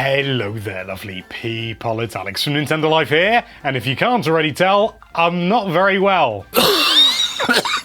Hello there, lovely people. It's Alex from Nintendo Life here, and if you can't already tell, I'm not very well.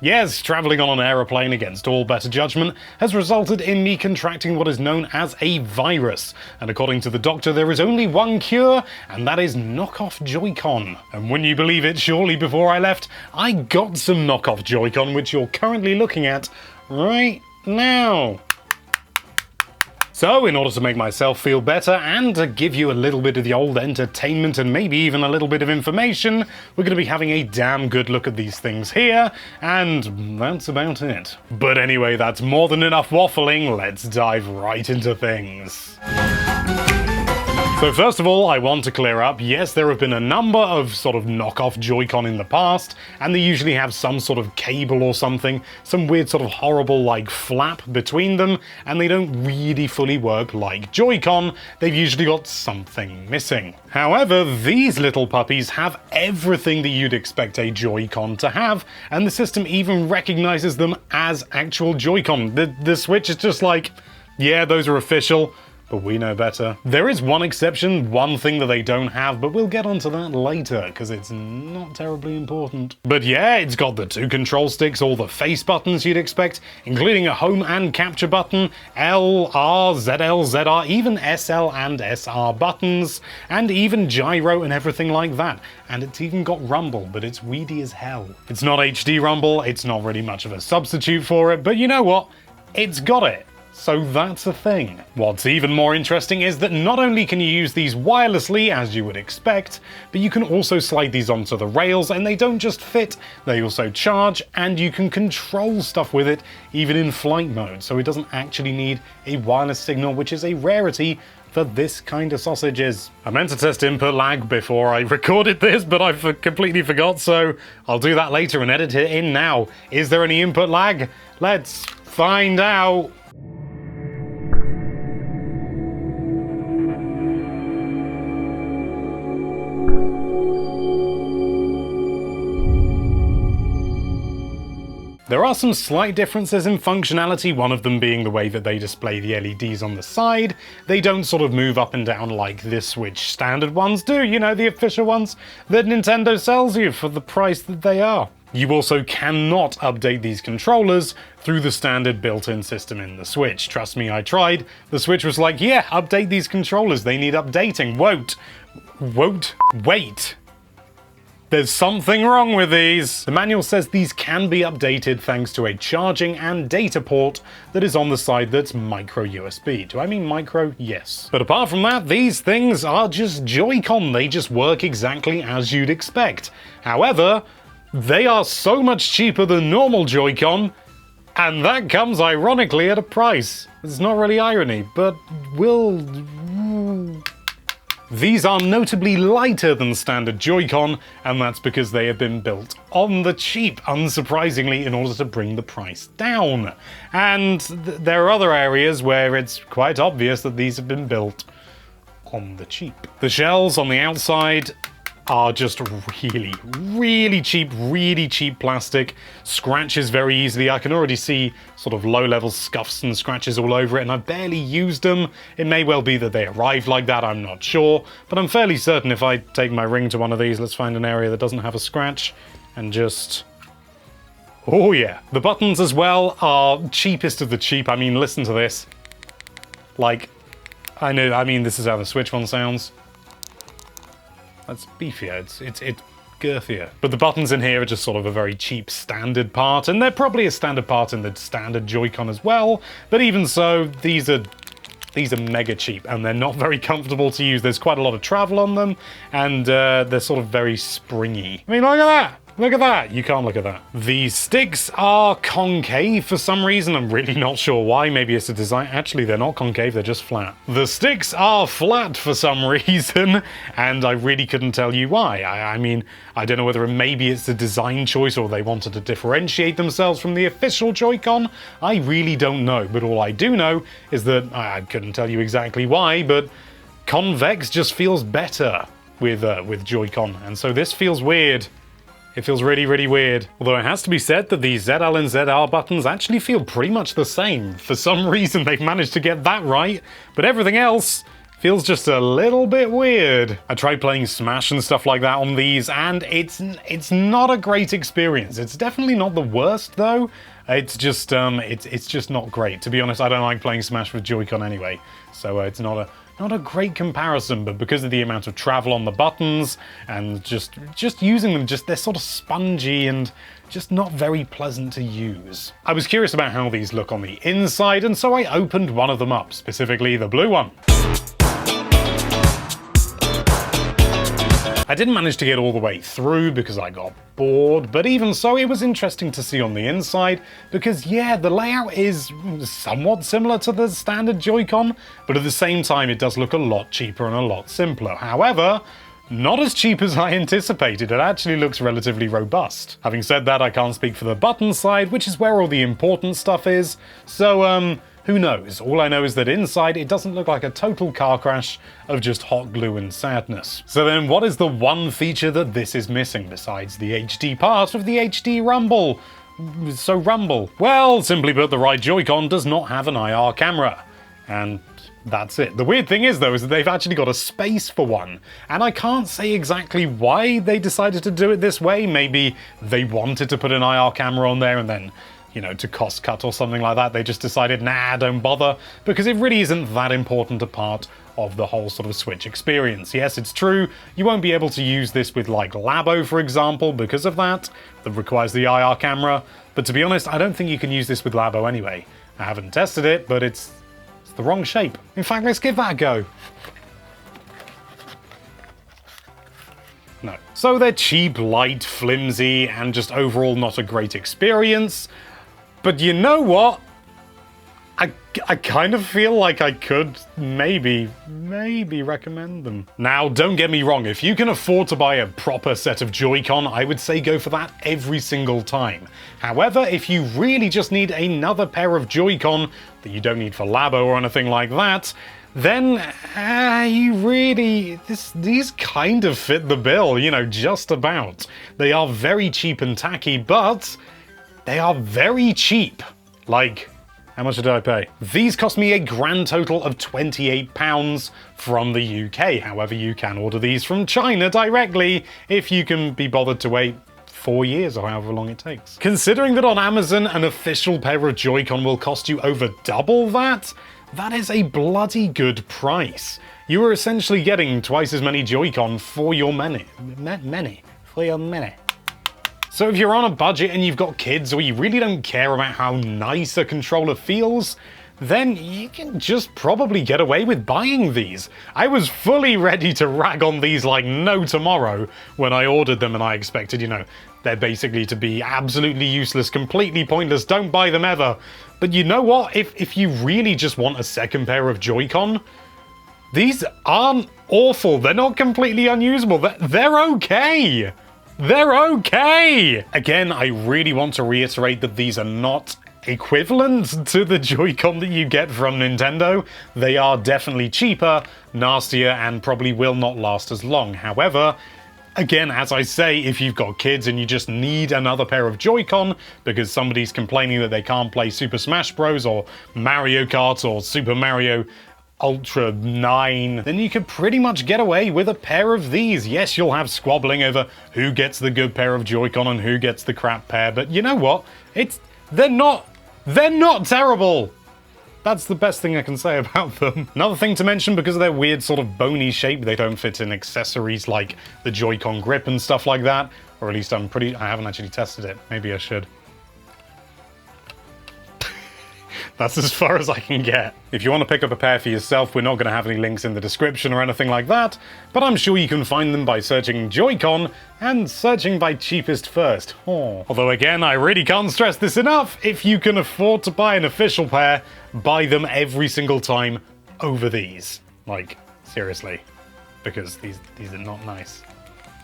Yes, travelling on an aeroplane against all better judgment has resulted in me contracting what is known as a virus. And according to the doctor, there is only one cure, and that is knockoff Joi Con. And wouldn't you believe it, shortly before I left, I got some knockoff Joi Con, which you're currently looking at right now. So, in order to make myself feel better and to give you a little bit of the old entertainment and maybe even a little bit of information, we're going to be having a damn good look at these things here, and that's about it. But anyway, that's more than enough waffling, let's dive right into things. So first of all, I want to clear up, yes, there have been a number of sort of knockoff Joy-Con in the past, and they usually have some sort of cable or something, some weird sort of horrible like flap between them, and they don't really fully work like Joy-Con. They've usually got something missing. However, these little puppies have everything that you'd expect a Joy-Con to have, and the system even recognizes them as actual Joy-Con. The Switch is just like, yeah, those are official, but we know better. There is one exception, one thing that they don't have, but we'll get onto that later, because it's not terribly important. But yeah, it's got the two control sticks, all the face buttons you'd expect, including a home and capture button, L, R, ZL, ZR, even SL and SR buttons, and even gyro and everything like that. And it's even got rumble, but it's weedy as hell. It's not HD rumble, it's not really much of a substitute for it, but you know what? It's got it. So that's a thing. What's even more interesting is that not only can you use these wirelessly, as you would expect, but you can also slide these onto the rails, and they don't just fit, they also charge, and you can control stuff with it, even in flight mode, so it doesn't actually need a wireless signal, which is a rarity for this kind of sausages. I meant to test input lag before I recorded this, but I completely forgot, so I'll do that later and edit it in now. Is there any input lag? Let's find out. There are some slight differences in functionality, one of them being the way that they display the LEDs on the side. They don't sort of move up and down like the Switch standard ones do, you know, the official ones that Nintendo sells you for the price that they are. You also cannot update these controllers through the standard built-in system in the Switch. Trust me, I tried. The Switch was like, yeah, update these controllers, they need updating. Wait. There's something wrong with these. The manual says these can be updated thanks to a charging and data port that is on the side that's micro USB. Do I mean micro? Yes. But apart from that, these things are just Joy-Con. They just work exactly as you'd expect. However, they are so much cheaper than normal Joy-Con, and that comes ironically at a price. It's not really irony, but these are notably lighter than standard Joy-Con, and that's because they have been built on the cheap, unsurprisingly, in order to bring the price down. And there are other areas where it's quite obvious that these have been built on the cheap. The shells on the outside are just really cheap plastic. Scratches very easily. I can already see sort of low-level scuffs and scratches all over it, and I've barely used them. It may well be that they arrived like that, I'm not sure, but I'm fairly certain if I take my ring to one of these, let's find an area that doesn't have a scratch, and just... oh yeah. The buttons as well are cheapest of the cheap. I mean, listen to this. Like, I mean, this is how the Switch one sounds. That's beefier, it's girthier. But the buttons in here are just sort of a very cheap standard part, and they're probably a standard part in the standard Joy-Con as well, but even so, these are mega cheap, and they're not very comfortable to use. There's quite a lot of travel on them, and they're sort of very springy. I mean, look at that! Look at that! You can't look at that. These sticks are concave for some reason. I'm really not sure why. Maybe it's a design. Actually, they're not concave, they're just flat. The sticks are flat for some reason, and I really couldn't tell you why. I mean, I don't know whether maybe it's a design choice or they wanted to differentiate themselves from the official Joy-Con. I really don't know, but all I do know is that I couldn't tell you exactly why, but convex just feels better with Joy-Con, and so this feels weird. It feels really weird. Although it has to be said that the ZL and ZR buttons actually feel pretty much the same. For some reason they've managed to get that right, but everything else feels just a little bit weird. I tried playing Smash and stuff like that on these, and it's not a great experience. It's definitely not the worst though. It's just not great. To be honest, I don't like playing Smash with Joy-Con anyway, so it's not a great comparison, but because of the amount of travel on the buttons and just using them, they're sort of spongy and just not very pleasant to use. I was curious about how these look on the inside, and so I opened one of them up, specifically the blue one. I didn't manage to get all the way through because I got bored, but even so, it was interesting to see on the inside because, yeah, the layout is somewhat similar to the standard Joy-Con, but at the same time, it does look a lot cheaper and a lot simpler. However, not as cheap as I anticipated. It actually looks relatively robust. Having said that, I can't speak for the button side, which is where all the important stuff is, so, who knows? All I know is that inside it doesn't look like a total car crash of just hot glue and sadness. So then what is the one feature that this is missing besides the HD part of the HD Rumble? So Rumble. Well, simply put, the right Joy-Con does not have an IR camera. And that's it. The weird thing is though, is that they've actually got a space for one. And I can't say exactly why they decided to do it this way. Maybe they wanted to put an IR camera on there and then, you know, to cost cut or something like that, they just decided, nah, don't bother, because it really isn't that important a part of the whole sort of Switch experience. Yes, it's true, you won't be able to use this with like Labo, for example, because of that requires the IR camera, but to be honest, I don't think you can use this with Labo anyway. I haven't tested it, but it's the wrong shape. In fact, let's give that a go. No. So they're cheap, light, flimsy, and just overall not a great experience. But you know what? I kind of feel like I could maybe recommend them. Now, don't get me wrong, if you can afford to buy a proper set of Joy-Con, I would say go for that every single time. However, if you really just need another pair of Joy-Con that you don't need for Labo or anything like that, then these kind of fit the bill, you know, just about. They are very cheap and tacky, but they are very cheap. Like, how much did I pay? These cost me a grand total of £28 from the UK. However, you can order these from China directly if you can be bothered to wait 4 years or however long it takes. Considering that on Amazon, an official pair of Joy-Con will cost you over double that, that is a bloody good price. You are essentially getting twice as many Joy-Con for your money. So if you're on a budget and you've got kids or you really don't care about how nice a controller feels, then you can just probably get away with buying these. I was fully ready to rag on these like no tomorrow when I ordered them, and I expected, you know, they're basically to be absolutely useless, completely pointless, don't buy them ever. But you know what? If you really just want a second pair of Joy-Con, these aren't awful. They're not completely unusable. They're okay. They're okay! Again, I really want to reiterate that these are not equivalent to the Joy-Con that you get from Nintendo. They are definitely cheaper, nastier, and probably will not last as long. However, again, as I say, if you've got kids and you just need another pair of Joy-Con because somebody's complaining that they can't play Super Smash Bros. Or Mario Kart or Super Mario Ultra 9, then you could pretty much get away with a pair of these. Yes, you'll have squabbling over who gets the good pair of Joy-Con and who gets the crap pair, but you know what? They're not terrible. That's the best thing I can say about them. Another thing to mention, because of their weird sort of bony shape, they don't fit in accessories like the Joy-Con grip and stuff like that, or at least I haven't actually tested it. Maybe I should. That's as far as I can get. If you want to pick up a pair for yourself, we're not going to have any links in the description or anything like that, but I'm sure you can find them by searching Joy-Con and searching by cheapest first. Although again, I really can't stress this enough, if you can afford to buy an official pair, buy them every single time over these. Like, seriously. Because these are not nice.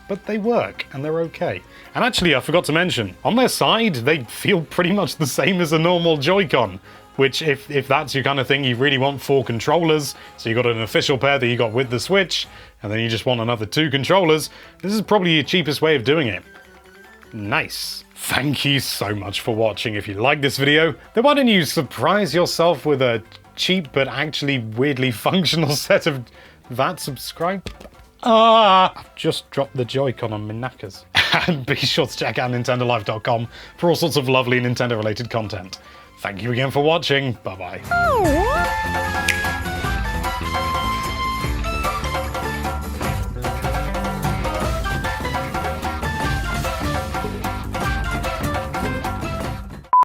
But they work, and they're okay. And actually, I forgot to mention, on their side, they feel pretty much the same as a normal Joy-Con. Which, if that's your kind of thing, you really want 4 controllers, so you got an official pair that you got with the Switch, and then you just want another 2 controllers, this is probably your cheapest way of doing it. Nice. Thank you so much for watching. If you like this video, then why don't you surprise yourself with a cheap but actually weirdly functional set of that subscribe. I've just dropped the Joy-Con on my knackers. And be sure to check out NintendoLife.com for all sorts of lovely Nintendo related content. Thank you again for watching. Bye bye.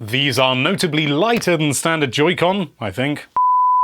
These are notably lighter than Standard Joi Con, I think.